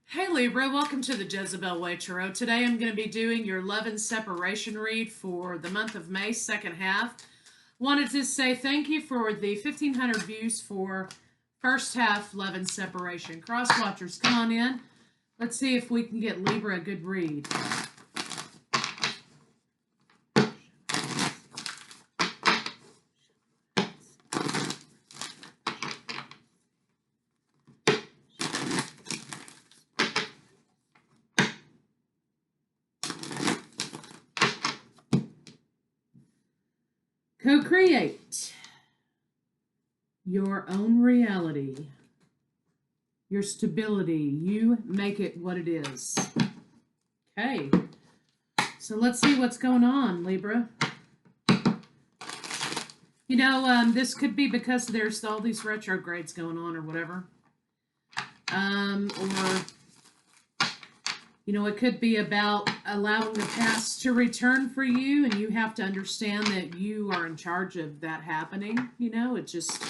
Hey Libra, welcome to the Jezebel Way Tarot. Today I'm going to be doing your love and separation read for the month of May, second half. Wanted to say thank you for the 1,500 views for first half love and separation. Cross watchers, come on in. Let's see if we can get Libra a good read. Co-create your own reality, your stability. You make it what it is. Okay, so let's see what's going on, Libra. You know, this could be because there's all these retrogrades going on or whatever. Or, you know, it could be about allowing the past to return for you, and you have to understand that you are in charge of that happening. You know, it just,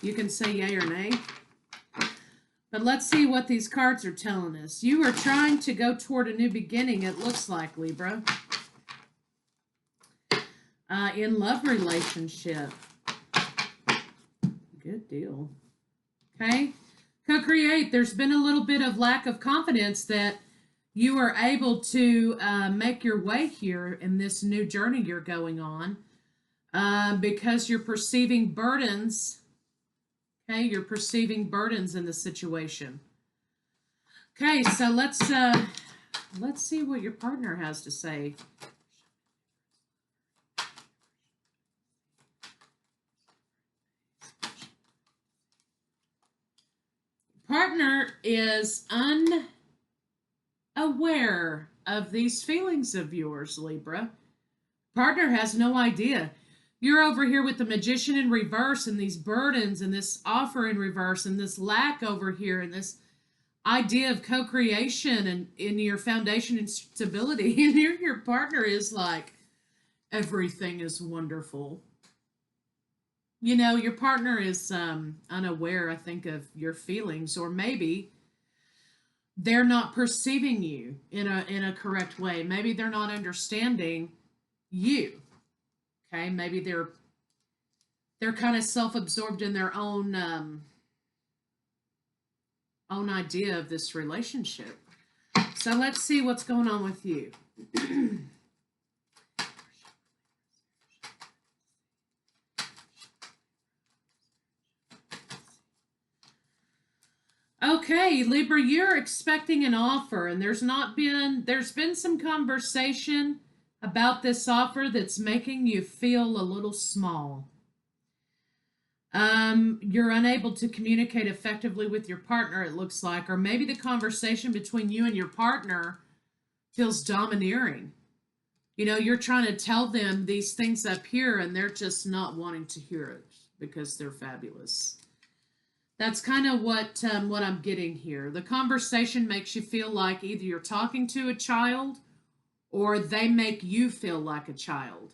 you can say yay or nay. But let's see what these cards are telling us. You are trying to go toward a new beginning, it looks like, Libra. In love relationship. Good deal. Okay. Co-create. There's been a little bit of lack of confidence that you are able to make your way here in this new journey you're going on because you're perceiving burdens. Okay, you're perceiving burdens in the situation. Okay, so let's see what your partner has to say. Partner is unaware of these feelings of yours, Libra. Partner has no idea. You're over here with the Magician in reverse and these burdens and this offer in reverse and this lack over here and this idea of co-creation and in your foundation and stability. And your partner is like, everything is wonderful. You know, your partner is unaware, I think, of your feelings, or maybe they're not perceiving you in a correct way. Maybe they're not understanding you. Okay, maybe they're kind of self-absorbed in their own idea of this relationship. So let's see what's going on with you. Okay, Libra, you're expecting an offer, and there's been some conversation about this offer that's making you feel a little small. You're unable to communicate effectively with your partner, it looks like, or maybe the conversation between you and your partner feels domineering. You know, you're trying to tell them these things up here, and they're just not wanting to hear it because they're fabulous. That's kind of what I'm getting here. The conversation makes you feel like either you're talking to a child or they make you feel like a child.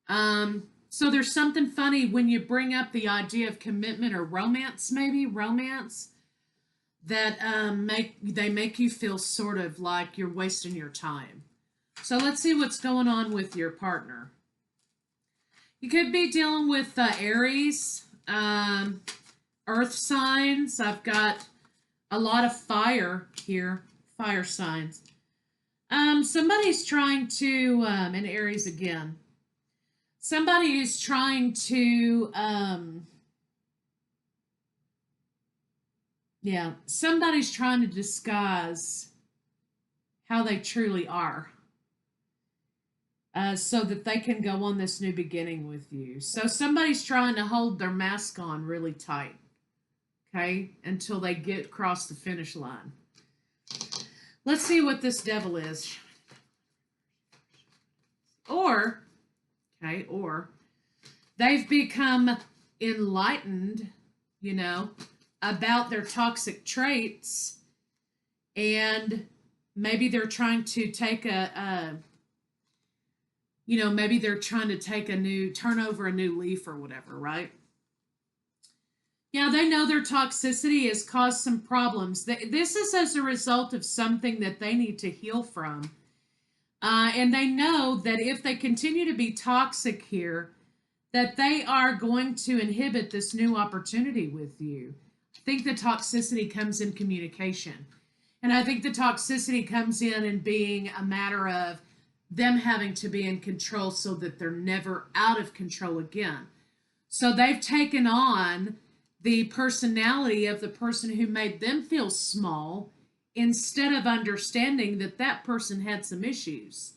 So there's something funny when you bring up the idea of commitment or romance, maybe romance, that they make you feel sort of like you're wasting your time. So let's see what's going on with your partner. You could be dealing with Aries, earth signs. I've got a lot of fire here, fire signs. Somebody's trying to, in Aries again, somebody is trying to, somebody's trying to disguise how they truly are. So that they can go on this new beginning with you. So somebody's trying to hold their mask on really tight. Okay, until they get across the finish line. Let's see what this devil is. Or they've become enlightened, you know, about their toxic traits, and maybe they're trying to take maybe they're trying to take turn over a new leaf or whatever, right? Yeah, they know their toxicity has caused some problems. This is as a result of something that they need to heal from. And they know that if they continue to be toxic here, that they are going to inhibit this new opportunity with you. I think the toxicity comes in communication. And I think the toxicity comes in being a matter of them having to be in control so that they're never out of control again. So they've taken on the personality of the person who made them feel small instead of understanding that that person had some issues.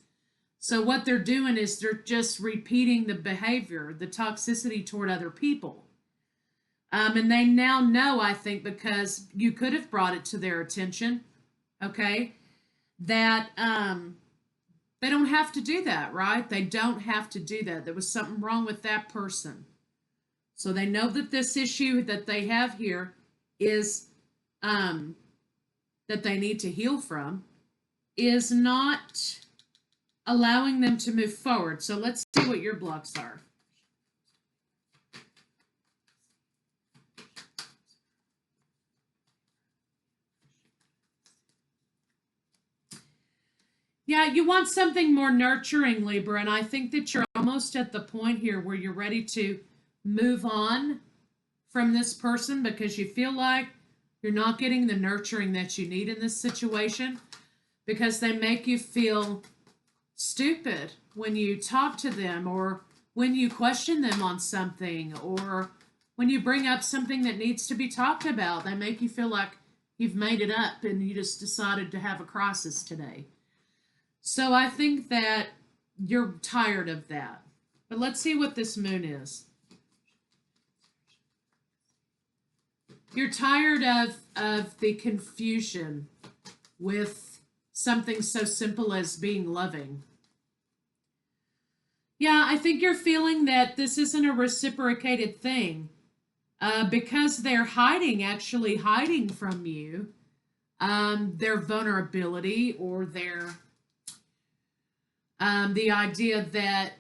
So what they're doing is they're just repeating the behavior, the toxicity toward other people. And they now know, I think, because you could have brought it to their attention, okay, that they don't have to do that, right? They don't have to do that. There was something wrong with that person. So they know that this issue that they have here is that they need to heal from is not allowing them to move forward. So let's see what your blocks are. Yeah, you want something more nurturing, Libra, and I think that you're almost at the point here where you're ready to move on from this person because you feel like you're not getting the nurturing that you need in this situation because they make you feel stupid when you talk to them or when you question them on something or when you bring up something that needs to be talked about. They make you feel like you've made it up and you just decided to have a crisis today. So I think that you're tired of that. But let's see what this moon is. You're tired of the confusion with something so simple as being loving. Yeah, I think you're feeling that this isn't a reciprocated thing because they're actually hiding from you their vulnerability or their the idea that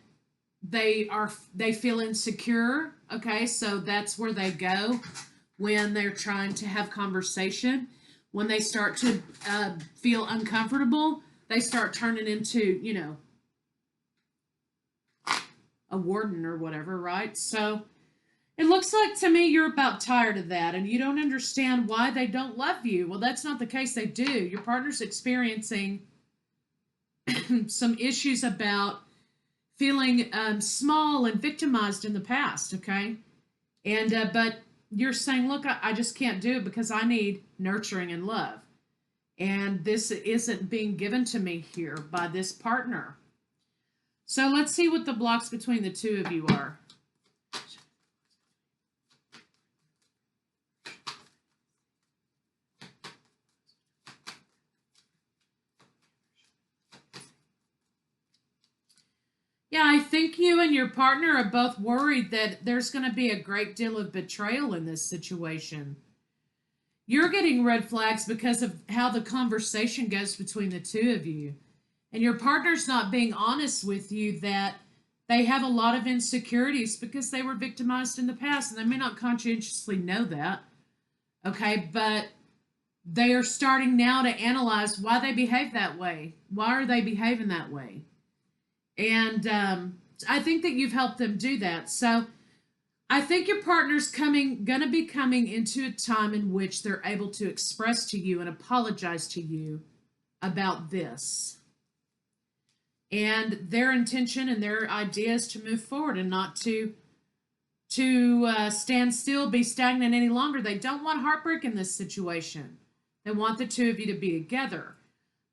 they feel insecure. Okay, so that's where they go when they're trying to have conversation. When they start to feel uncomfortable, they start turning into, a warden or whatever, right? So it looks like to me you're about tired of that and you don't understand why they don't love you. Well, that's not the case. They do. Your partner's experiencing some issues about feeling small and victimized in the past, okay? And but you're saying, look, I just can't do it because I need nurturing and love. And this isn't being given to me here by this partner. So let's see what the blocks between the two of you are. Yeah, I think you and your partner are both worried that there's going to be a great deal of betrayal in this situation. You're getting red flags because of how the conversation goes between the two of you. And your partner's not being honest with you that they have a lot of insecurities because they were victimized in the past. And they may not conscientiously know that. Okay, but they are starting now to analyze why they behave that way. Why are they behaving that way? And I think that you've helped them do that. So I think your partner's going to be coming into a time in which they're able to express to you and apologize to you about this. And their intention and their idea is to move forward and not to stand still, be stagnant any longer. They don't want heartbreak in this situation. They want the two of you to be together.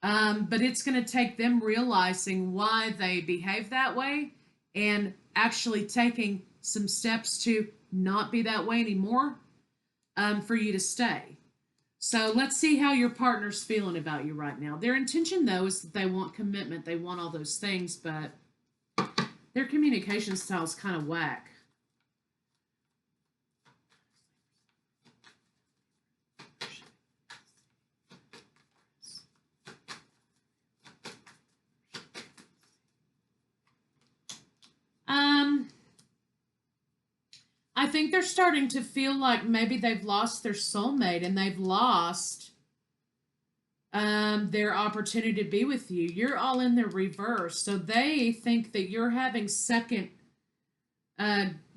But it's going to take them realizing why they behave that way and actually taking some steps to not be that way anymore for you to stay. So let's see how your partner's feeling about you right now. Their intention, though, is that they want commitment. They want all those things, but their communication style is kind of whack. I think they're starting to feel like maybe they've lost their soulmate and they've lost their opportunity to be with you. You're all in the reverse. So they think that you're having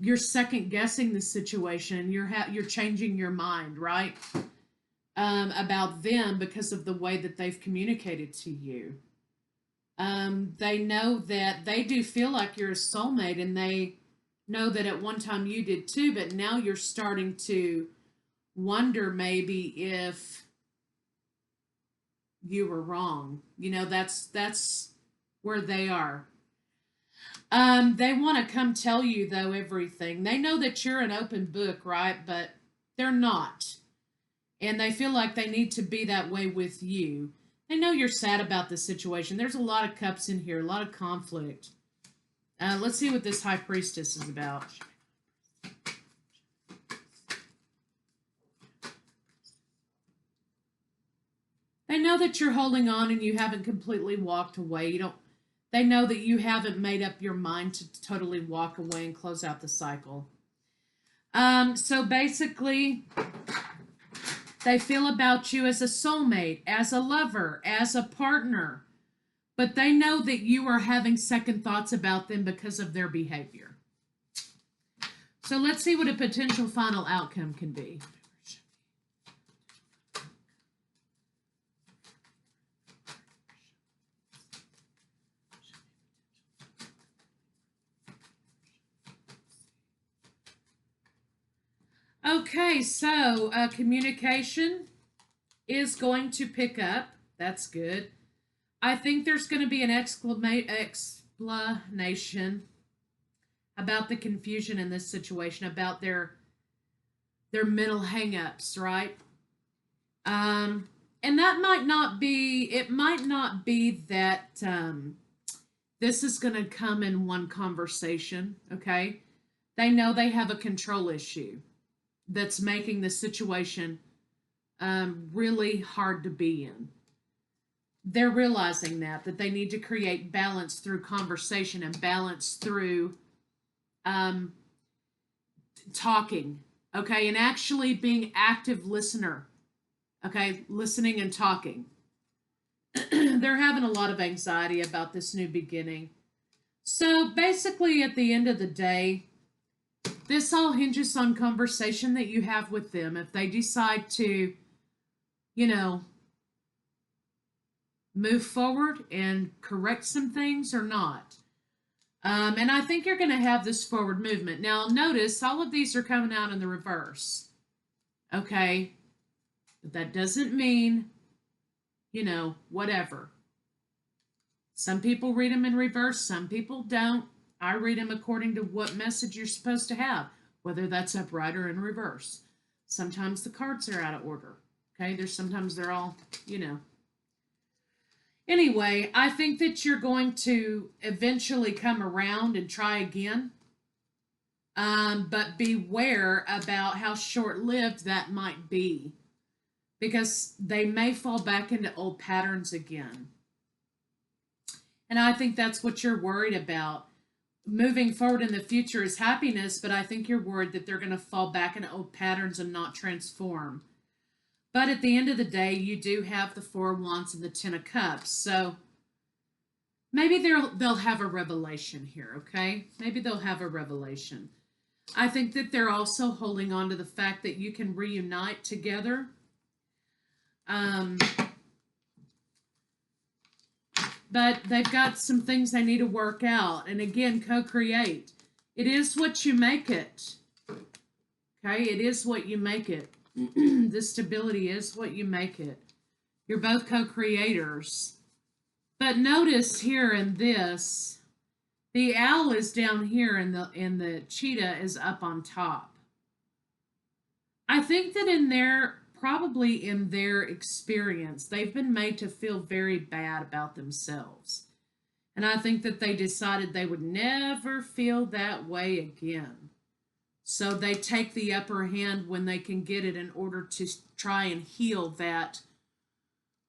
you're second guessing the situation. You're changing your mind, right? About them because of the way that they've communicated to you. They know that they do feel like you're a soulmate, and they know that at one time you did too, but now you're starting to wonder maybe if you were wrong. You know, that's where they are. They want to come tell you, though, everything. They know that you're an open book, right? But they're not. And they feel like they need to be that way with you. They know you're sad about the situation. There's a lot of cups in here, a lot of conflict. Let's see what this High Priestess is about. They know that you're holding on and you haven't completely walked away. They know that you haven't made up your mind to totally walk away and close out the cycle. So basically, they feel about you as a soulmate, as a lover, as a partner. But they know that you are having second thoughts about them because of their behavior. So let's see what a potential final outcome can be. Okay, so communication is going to pick up. That's good. I think there's going to be an explanation about the confusion in this situation, about their mental hang-ups, right? And that might not be, it might not be that this is going to come in one conversation, okay? They know they have a control issue that's making the situation really hard to be in. They're realizing that they need to create balance through conversation and balance through talking, okay, and actually being active listener, okay, listening and talking. They're having a lot of anxiety about this new beginning. So basically, at the end of the day, this all hinges on conversation that you have with them. If they decide to, you know, move forward and correct some things or not. And I think you're going to have this forward movement. Now, notice all of these are coming out in the reverse. Okay? But that doesn't mean, you know, whatever. Some people read them in reverse, some people don't. I read them according to what message you're supposed to have, whether that's upright or in reverse. Sometimes the cards are out of order. Okay? Sometimes they're all, you know. Anyway, I think that you're going to eventually come around and try again. But beware about how short-lived that might be, because they may fall back into old patterns again. And I think that's what you're worried about. Moving forward in the future is happiness, but I think you're worried that they're going to fall back into old patterns and not transform. But at the end of the day, you do have the Four of Wands and the Ten of Cups. So maybe they'll have a revelation here, okay? Maybe they'll have a revelation. I think that they're also holding on to the fact that you can reunite together. But they've got some things they need to work out. And again, co-create. It is what you make it. Okay? It is what you make it. The stability is what you make it. You're both co-creators. But notice here in this, the owl is down here and the cheetah is up on top. I think that probably in their experience, they've been made to feel very bad about themselves. And I think that they decided they would never feel that way again. So they take the upper hand when they can get it in order to try and heal that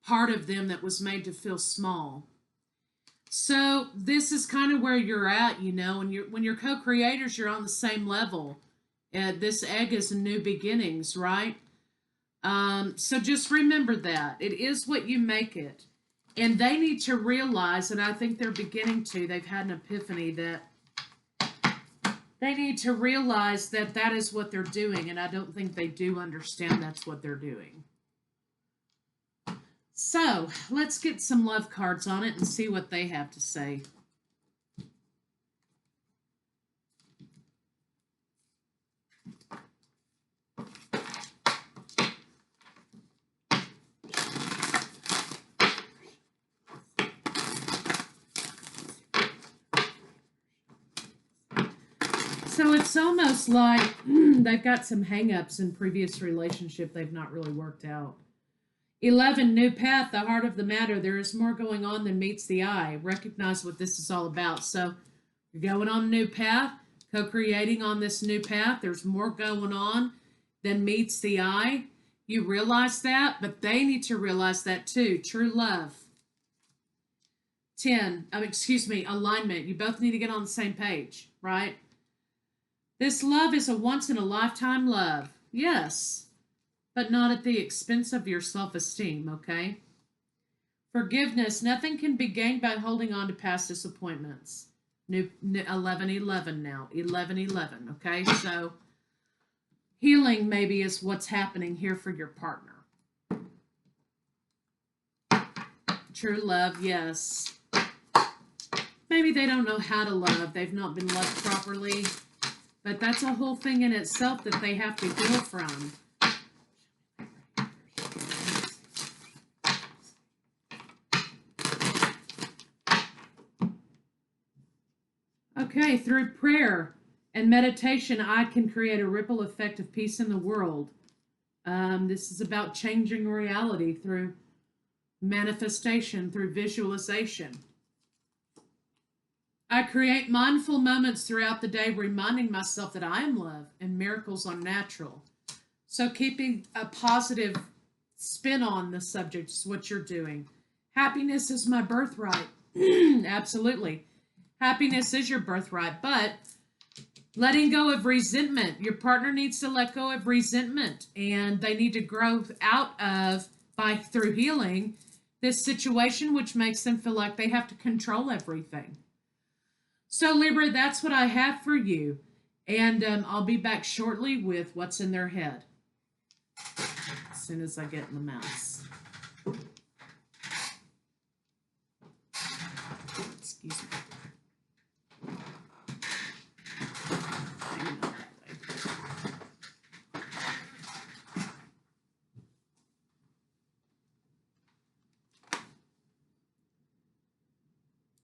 part of them that was made to feel small. So this is kind of where you're at, you know, and when you're co-creators, you're on the same level. This egg is new beginnings, right? So just remember that. It is what you make it. And they need to realize, and I think they're beginning to, they've had an epiphany that they need to realize that that is what they're doing, and I don't think they do understand that's what they're doing. So, let's get some love cards on it and see what they have to say. So it's almost like they've got some hang-ups in previous relationship they've not really worked out. 11, new path, the heart of the matter. There is more going on than meets the eye. Recognize what this is all about. So you're going on a new path, co-creating on this new path. There's more going on than meets the eye. You realize that, but they need to realize that too. True love. 10, alignment. You both need to get on the same page, right? This love is a once-in-a-lifetime love. Yes, but not at the expense of your self-esteem, okay? Forgiveness. Nothing can be gained by holding on to past disappointments. New 11-11 now. 11-11, okay? So healing maybe is what's happening here for your partner. True love, yes. Maybe they don't know how to love. They've not been loved properly. But that's a whole thing in itself that they have to heal from. Okay, through prayer and meditation, I can create a ripple effect of peace in the world. This is about changing reality through manifestation, through visualization. I create mindful moments throughout the day, reminding myself that I am love and miracles are natural. So keeping a positive spin on the subject is what you're doing. Happiness is my birthright. Absolutely. Happiness is your birthright, but letting go of resentment. Your partner needs to let go of resentment, and they need to grow out of, through healing, this situation, which makes them feel like they have to control everything. So, Libra, that's what I have for you. And I'll be back shortly with what's in their head as soon as I get in the mouse.